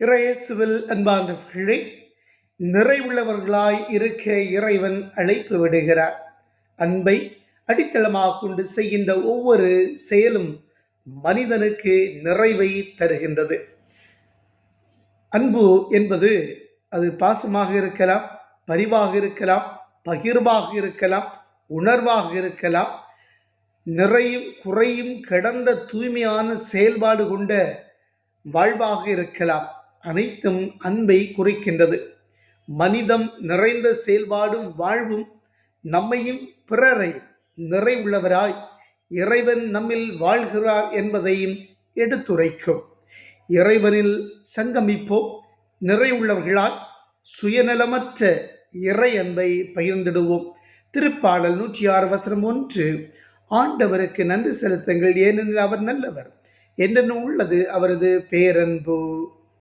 இறையேசுவில் அன்பார்ந்தவர்களே, நிறைவுள்ளவர்களாய் இருக்க இறைவன் அழைப்பு விடுகிறார். அன்பை அடித்தளமாக கொண்டு செய்கின்ற ஒவ்வொரு செயலும் மனிதனுக்கு நிறைவை தருகின்றது. அன்பு என்பது அது பாசமாக இருக்கலாம், பரிவாக இருக்கலாம், பகிர்வாக இருக்கலாம், உணர்வாக இருக்கலாம். நிறையும் குறையும் கடந்த தூய்மையான செயல்பாடு கொண்ட வாழ்வாக இருக்கலாம். அனைத்தும் அன்பை குறிக்கின்றது. மனிதம் நிறைந்த செயல்பாடும் வாழ்வும் நம்மையும் பிறரை நிறைவுள்ளவராய் இறைவன் நம்மில் வாழ்கிறார் என்பதையும் எடுத்துரைக்கும். இறைவனில் சங்கமிப்போம், நிறைவுள்ளவர்களாய் சுயநலமற்ற இறை அன்பை பகிர்ந்திடுவோம். திருப்பாடல் 106:1. ஆண்டவருக்கு நன்றி செலுத்துங்கள், ஏனெனில் அவர் நல்லவர், என்றென்றும் உள்ளது அவரது பேரன்பு.